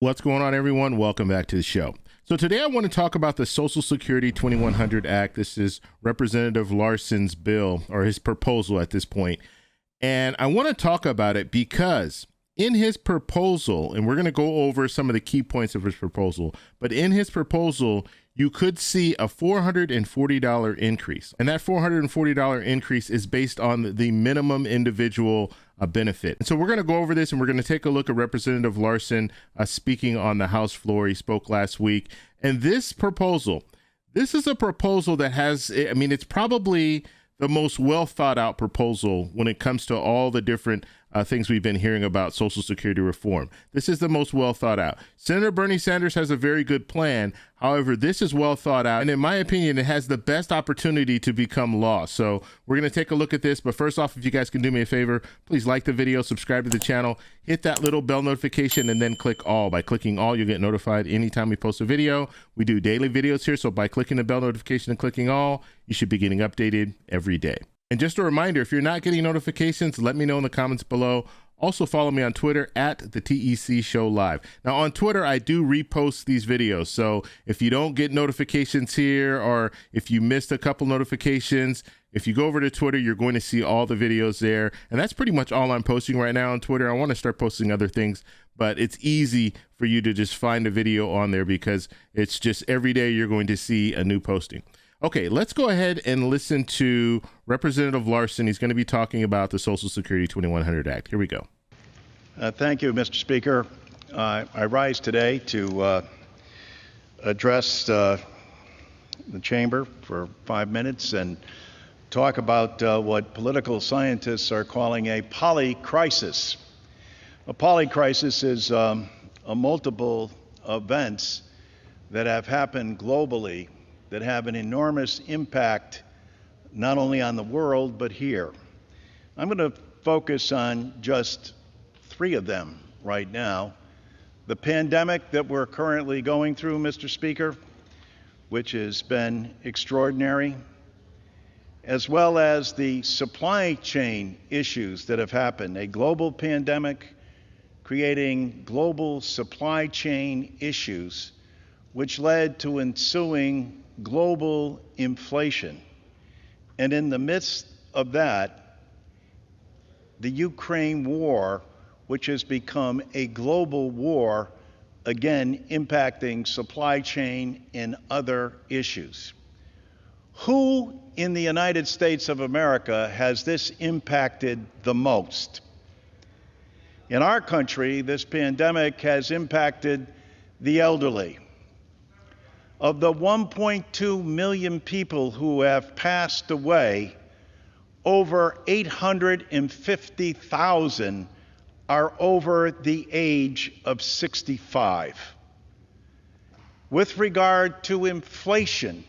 What's going on, everyone? Welcome back to the show. So today I want to talk about the Social Security 2100 Act. This is Representative Larson's bill, or his proposal at this point. And I want to talk about it because in his proposal, and we're going to go over some of the key points of his proposal, but in his proposal, you could see a $440 increase. And that $440 increase is based on the minimum individual benefit. And so we're going to go over this, and we're going to take a look at Representative Larson speaking on the House floor. He spoke last week. And this proposal, this is a proposal that has, I mean, it's probably the most well thought out proposal when it comes to all the different things we've been hearing about Social Security reform. This is the most well thought out. Senator Bernie Sanders has a very good plan. However, this is well thought out. And in my opinion, it has the best opportunity to become law. So we're going to take a look at this. But first off, if you guys can do me a favor, please like the video, subscribe to the channel, hit that little bell notification, and then click all. By clicking all, you'll get notified anytime we post a video. We do daily videos here. So by clicking the bell notification and clicking all, you should be getting updated every day. And just a reminder, if you're not getting notifications, let me know in the comments below. Also follow me on Twitter at the TEC Show Live. Now on Twitter, I do repost these videos. So if you don't get notifications here, or if you missed a couple notifications, if you go over to Twitter, you're going to see all the videos there. And that's pretty much all I'm posting right now on Twitter. I want to start posting other things, but it's easy for you to just find a video on there because it's just every day you're going to see a new posting. Okay, let's go ahead and listen to Representative Larson. He's going to be talking about the Social Security 2100 Act. Here we go. Thank you, Mr. Speaker. I rise today to address the chamber for 5 minutes and talk about what political scientists are calling a polycrisis. A polycrisis is a multiple events that have happened globally that have an enormous impact not only on the world, but here. I'm going to focus on just 3 of them right now. The pandemic that we're currently going through, Mr. Speaker, which has been extraordinary, as well as the supply chain issues that have happened. A global pandemic creating global supply chain issues, which led to ensuing global inflation. And in the midst of that, the Ukraine war, which has become a global war, again impacting supply chain and other issues. Who in the United States of America has this impacted the most? In our country, this pandemic has impacted the elderly. Of the 1.2 million people who have passed away, over 850,000 are over the age of 65. With regard to inflation,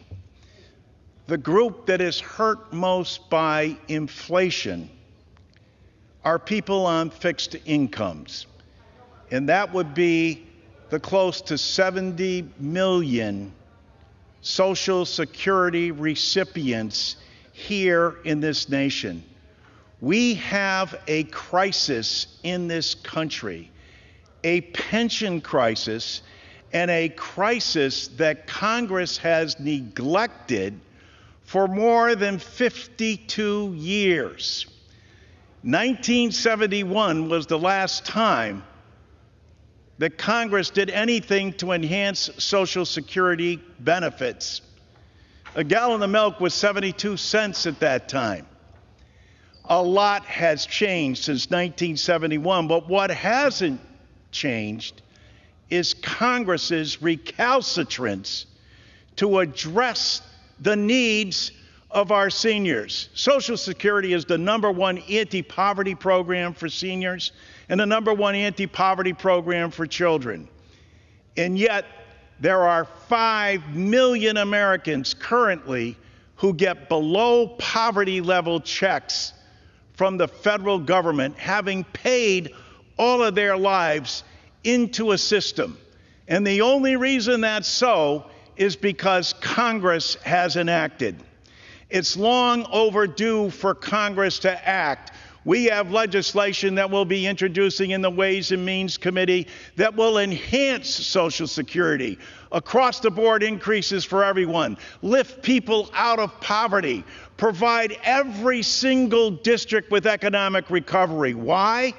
the group that is hurt most by inflation are people on fixed incomes, and that would be the close to 70 million Social Security recipients here in this nation. We have a crisis in this country, a pension crisis, and a crisis that Congress has neglected for more than 52 years. 1971 was the last time that Congress did anything to enhance Social Security benefits. A gallon of milk was 72 cents at that time. A lot has changed since 1971, but what hasn't changed is Congress's recalcitrance to address the needs of our seniors. Social Security is the #1 anti-poverty program for seniors and the #1 anti-poverty program for children. And yet, there are 5 million Americans currently who get below poverty level checks from the federal government, having paid all of their lives into a system. And the only reason that's so is because Congress hasn't acted. It's long overdue for Congress to act. We have legislation that we'll be introducing in the Ways and Means Committee that will enhance Social Security. Across the board increases for everyone, lift people out of poverty, provide every single district with economic recovery. Why?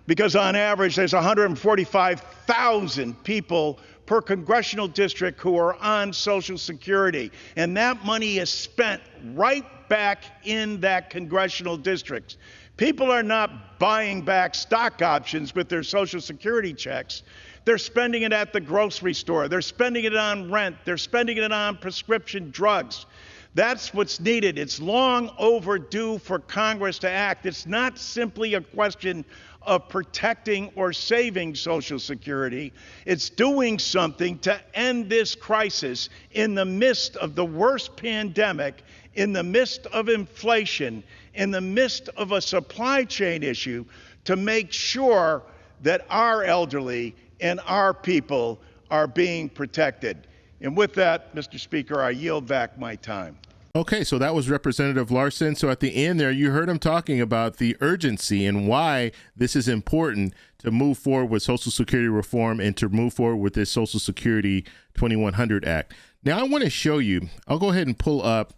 Because on average, there's 145,000 people per congressional district who are on Social Security. And that money is spent right back in that congressional district. People are not buying back stock options with their Social Security checks. They're spending it at the grocery store. They're spending it on rent. They're spending it on prescription drugs. That's what's needed. It's long overdue for Congress to act. It's not simply a question of protecting or saving Social Security. It's doing something to end this crisis in the midst of the worst pandemic, in the midst of inflation, in the midst of a supply chain issue, to make sure that our elderly and our people are being protected. And with that, Mr. Speaker, I yield back my time. Okay, so that was Representative Larson. So at the end there, you heard him talking about the urgency and why this is important to move forward with Social Security reform and to move forward with this Social Security 2100 Act. Now, I want to show you, I'll go ahead and pull up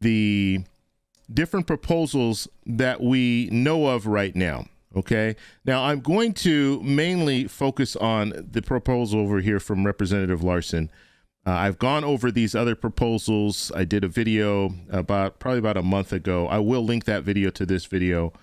the different proposals that we know of right now. Okay, now I'm going to mainly focus on the proposal over here from Representative Larson. I've gone over these other proposals. I did a video probably about a month ago. I will link that video to this video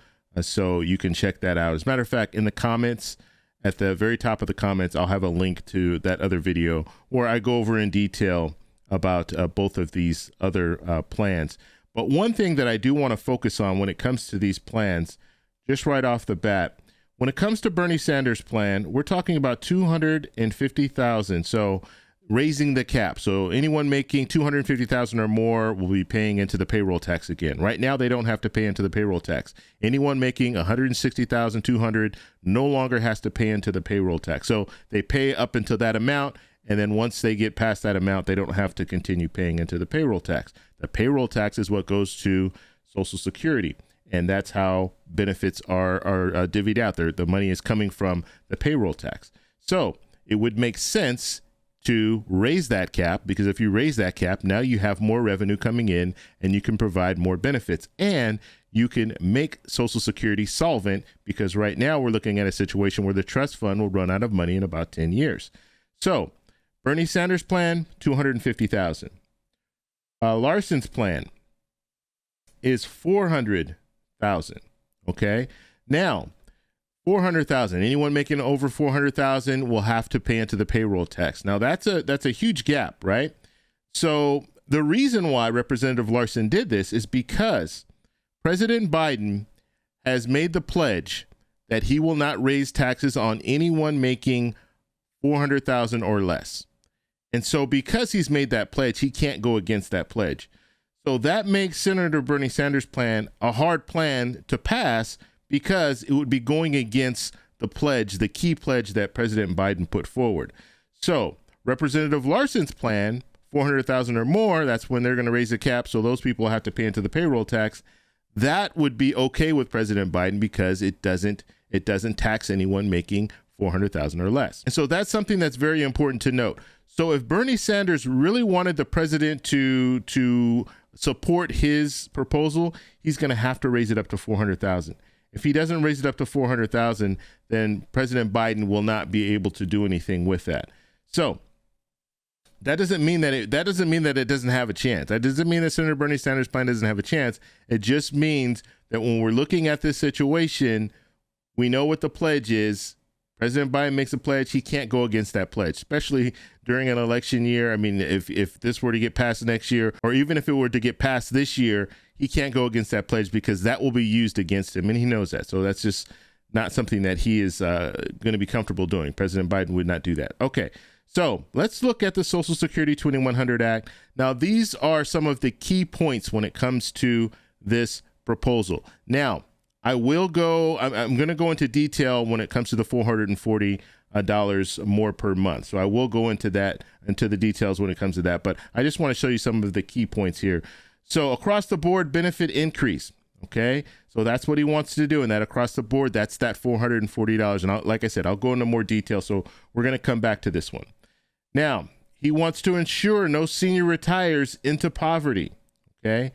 so you can check that out. As a matter of fact, in the comments, at the very top of the comments, I'll have a link to that other video where I go over in detail about both of these other plans. But one thing that I do want to focus on when it comes to these plans, just right off the bat, when it comes to Bernie Sanders' plan, we're talking about $250,000. So raising the cap. So anyone making $250,000 or more will be paying into the payroll tax again. Right now, they don't have to pay into the payroll tax. Anyone making $160,200 no longer has to pay into the payroll tax. So they pay up until that amount, and then once they get past that amount, they don't have to continue paying into the payroll tax. The payroll tax is what goes to Social Security, and that's how benefits are divvied out. The money is coming from the payroll tax. So it would make sense to raise that cap, because if you raise that cap, now you have more revenue coming in and you can provide more benefits, and you can make Social Security solvent, because right now we're looking at a situation where the trust fund will run out of money in about 10 years. So Bernie Sanders' plan, $250,000. Larson's plan is $400,000. Okay. Now, $400,000. Anyone making over $400,000 will have to pay into the payroll tax. Now that's a huge gap, right? So the reason why Representative Larson did this is because President Biden has made the pledge that he will not raise taxes on anyone making $400,000 or less. And so because he's made that pledge, he can't go against that pledge. So that makes Senator Bernie Sanders' plan a hard plan to pass, because it would be going against the pledge, the key pledge that President Biden put forward. So Representative Larson's plan, $400,000 or more, that's when they're going to raise the cap, so those people have to pay into the payroll tax. That would be okay with President Biden, because it doesn't tax anyone making $400,000 or less. And so that's something that's very important to note. So if Bernie Sanders really wanted the president to support his proposal, he's going to have to raise it up to $400,000. If he doesn't raise it up to $400,000, then President Biden will not be able to do anything with that. So that doesn't mean that it doesn't have a chance. That doesn't mean that Senator Bernie Sanders' plan doesn't have a chance. It just means that when we're looking at this situation, we know what the pledge is. President Biden makes a pledge, he can't go against that pledge, especially during an election year. I mean, if this were to get passed next year, or even if it were to get passed this year, he can't go against that pledge, because that will be used against him, and he knows that. So that's just not something that he is going to be comfortable doing. President Biden would not do that. Okay, so let's look at the Social Security 2100 Act. Now, these are some of the key points when it comes to this proposal. Now, I'm going to go into detail when it comes to the $440 more per month. So I will go into the details when it comes to that. But I just want to show you some of the key points here. So across the board, benefit increase. Okay, so that's what he wants to do, and that across the board, that's that $440. And like I said, I'll go into more detail, so we're going to come back to this one. Now, he wants to ensure no senior retires into poverty. Okay,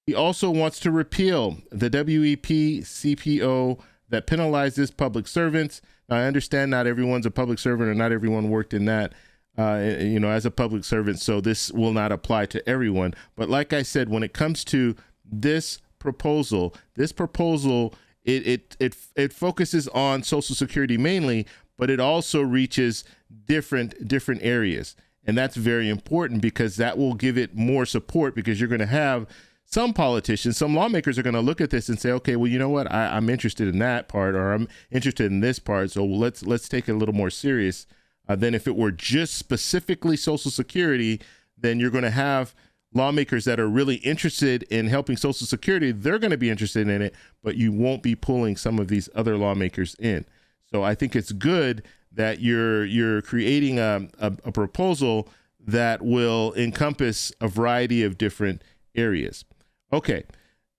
he also wants to repeal the WEP CPO that penalizes public servants. Now, I understand not everyone's a public servant, or not everyone worked in that, as a public servant, so this will not apply to everyone. But like I said, when it comes to this proposal, it focuses on Social Security mainly, but it also reaches different areas, and that's very important because that will give it more support, because you're going to have some politicians, some lawmakers are going to look at this and say, okay, well, you know what, I'm interested in that part, or I'm interested in this part, so let's take it a little more serious than if it were just specifically Social Security. Then you're going to have lawmakers that are really interested in helping Social Security. They're going to be interested in it, but you won't be pulling some of these other lawmakers in. So I think it's good that you're creating a proposal that will encompass a variety of different areas. Okay,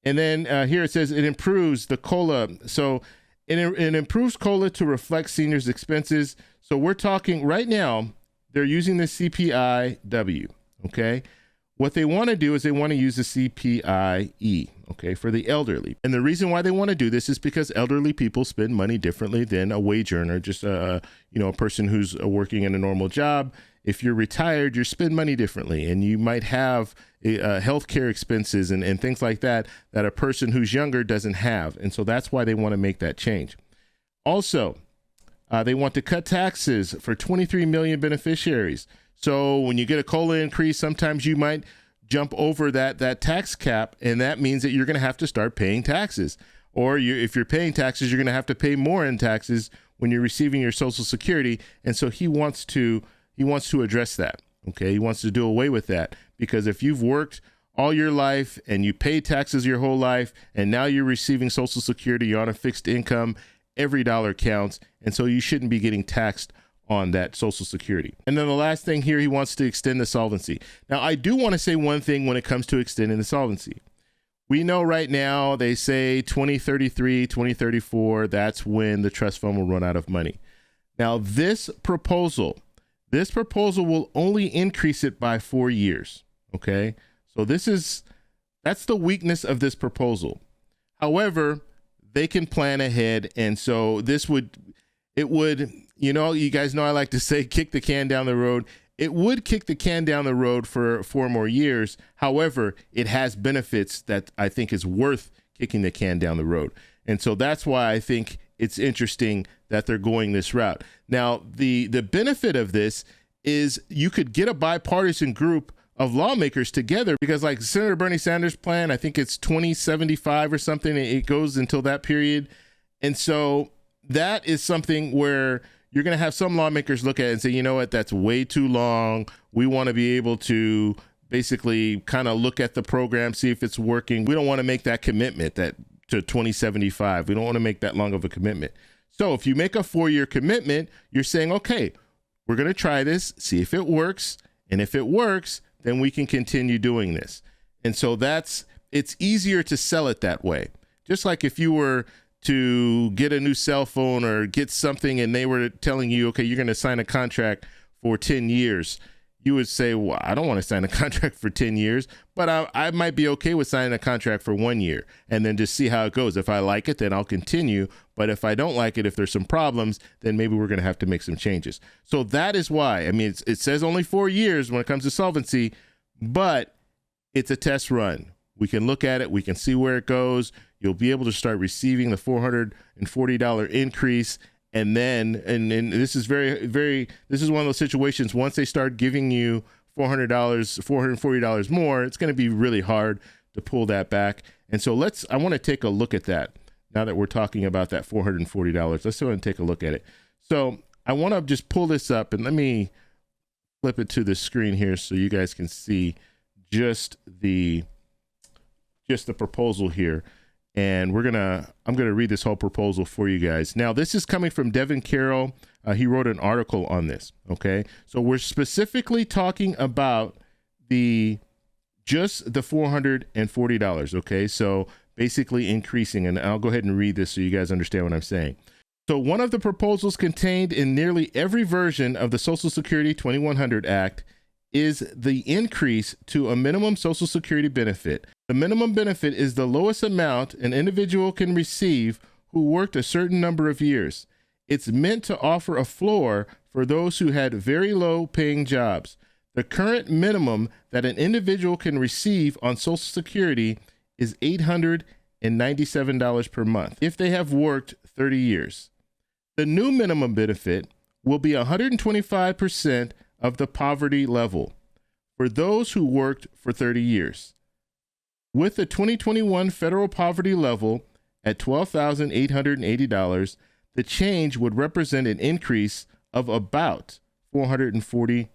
and then here it says it improves the COLA. So it improves COLA to reflect seniors' expenses. So we're talking right now, they're using the CPIW, okay? What they want to do is they want to use the CPIE, okay, for the elderly. And the reason why they want to do this is because elderly people spend money differently than a wage earner, just a person who's working in a normal job. If you're retired, you spend money differently, and you might have healthcare expenses and things like that a person who's younger doesn't have. And so that's why they want to make that change. Also, they want to cut taxes for 23 million beneficiaries. So when you get a COLA increase, sometimes you might jump over that tax cap, and that means that you're going to have to start paying taxes. Or if you're paying taxes, you're going to have to pay more in taxes when you're receiving your Social Security. And so he wants to address that. Okay, he wants to do away with that, because if you've worked all your life and you pay taxes your whole life, and now you're receiving Social Security, you're on a fixed income, every dollar counts, and so you shouldn't be getting taxed on that Social Security. And then the last thing here, he wants to extend the solvency. Now, I do want to say one thing when it comes to extending the solvency. We know right now they say 2033, 2034, that's when the trust fund will run out of money. Now, this proposal will only increase it by 4 years, okay? So that's the weakness of this proposal. However, they can plan ahead, and so it would, you guys know I like to say kick the can down the road. It would kick the can down the road for 4 more years. However, it has benefits that I think is worth kicking the can down the road. And so that's why I think it's interesting that they're going this route. Now, the benefit of this is you could get a bipartisan group of lawmakers together, because like Senator Bernie Sanders' plan, I think it's 2075 or something. It goes until that period. And so that is something where you're going to have some lawmakers look at it and say, you know what, that's way too long. We want to be able to basically kind of look at the program, see if it's working. We don't want to make that commitment to 2075. We don't want to make that long of a commitment. So if you make a 4-year commitment, you're saying, okay, we're going to try this, see if it works. And if it works, then we can continue doing this. And so it's easier to sell it that way. Just like if you were to get a new cell phone or get something and they were telling you, okay, you're going to sign a contract for 10 years. You would say, well, I don't want to sign a contract for 10 years, but I might be okay with signing a contract for 1 year and then just see how it goes. If I like it, then I'll continue. But if I don't like it, if there's some problems, then maybe we're going to have to make some changes. So that is why, I mean, it says only 4 years when it comes to solvency, but it's a test run. We can look at it. We can see where it goes. You'll be able to start receiving the $440 increase. And then, and this is this is one of those situations, once they start giving you $440 more, it's going to be really hard to pull that back. And so I want to take a look at that now that we're talking about that $440. Let's go and take a look at it. So I want to just pull this up and let me flip it to the screen here so you guys can see just the proposal here. And I'm gonna read this whole proposal for you guys. Now, this is coming from Devin Carroll. He wrote an article on this. Okay, so we're specifically talking about just the $440. Okay, so basically increasing. And I'll go ahead and read this so you guys understand what I'm saying. So one of the proposals contained in nearly every version of the Social Security 2100 Act is the increase to a minimum Social Security benefit. The minimum benefit is the lowest amount an individual can receive who worked a certain number of years. It's meant to offer a floor for those who had very low paying jobs. The current minimum that an individual can receive on Social Security is $897 per month if they have worked 30 years. The new minimum benefit will be 125% of the poverty level for those who worked for 30 years. With the 2021 federal poverty level at $12,880, the change would represent an increase of about $440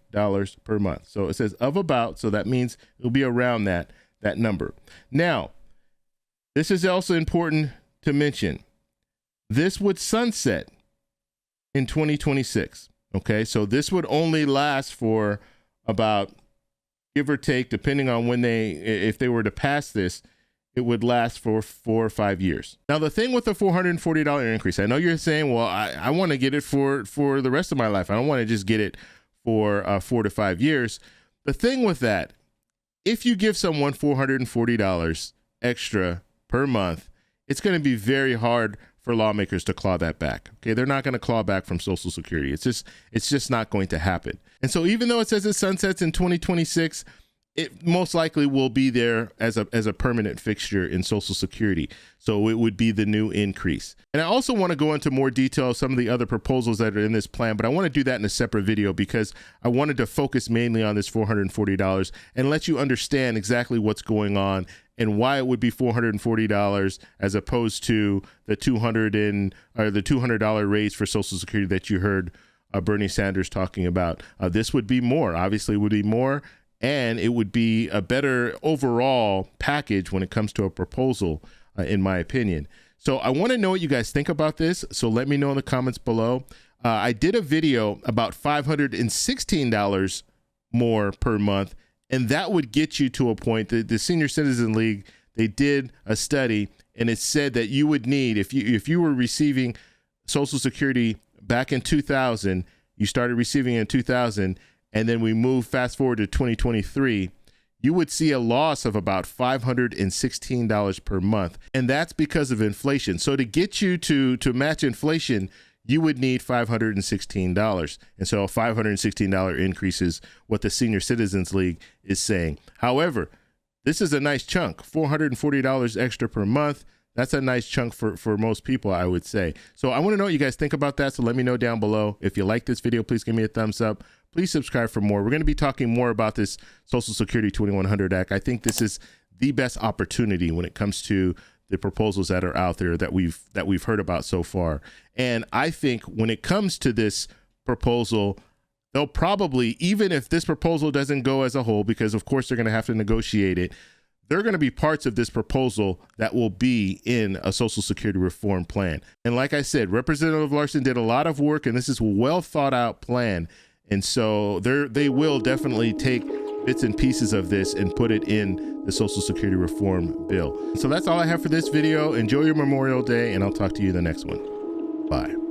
per month. So it says of about, so that means it'll be around that number. Now, this is also important to mention. This would sunset in 2026. Okay, so this would only last for about, give or take, depending on when if they were to pass this, it would last for 4 or 5 years. Now, the thing with the $440 increase, I know you're saying, well, I want to get it for the rest of my life. I don't want to just get it for 4 to 5 years. The thing with that, if you give someone $440 extra per month, it's going to be very hard for lawmakers to claw that back. Okay, they're not going to claw back from Social Security. It's just not going to happen. And so even though it says it sunsets in 2026, it most likely will be there as a permanent fixture in Social Security. So it would be the new increase. And I also want to go into more detail of some of the other proposals that are in this plan, but I want to do that in a separate video because I wanted to focus mainly on this $440 and let you understand exactly what's going on and why it would be $440 as opposed to the $200 raise for Social Security that you heard Bernie Sanders talking about. This would be more, obviously would be more, and it would be a better overall package when it comes to a proposal, in my opinion. So I want to know what you guys think about this. So let me know in the comments below. I did a video about $516 more per month, and that would get you to a point that the Senior Citizen League, they did a study, and it said that you would need, if you were receiving Social Security back in 2000, you started receiving it in 2000, and then we move fast forward to 2023, you would see a loss of about $516 per month. And that's because of inflation. So to get you to match inflation, you would need $516. And so a $516 increase is what the Senior Citizens League is saying. However, this is a nice chunk, $440 extra per month. That's a nice chunk for most people, I would say. So I want to know what you guys think about that. So let me know down below. If you like this video, please give me a thumbs up. Please subscribe for more. We're going to be talking more about this Social Security 2100 Act. I think this is the best opportunity when it comes to the proposals that are out there that we've heard about so far. And I think when it comes to this proposal, they'll probably, even if this proposal doesn't go as a whole, because of course they're going to have to negotiate it, there are going to be parts of this proposal that will be in a Social Security reform plan. And like I said, Representative Larson did a lot of work, and this is a well thought out plan. And so they will definitely take bits and pieces of this and put it in the Social Security reform bill. So that's all I have for this video. Enjoy your Memorial Day, and I'll talk to you in the next one. Bye.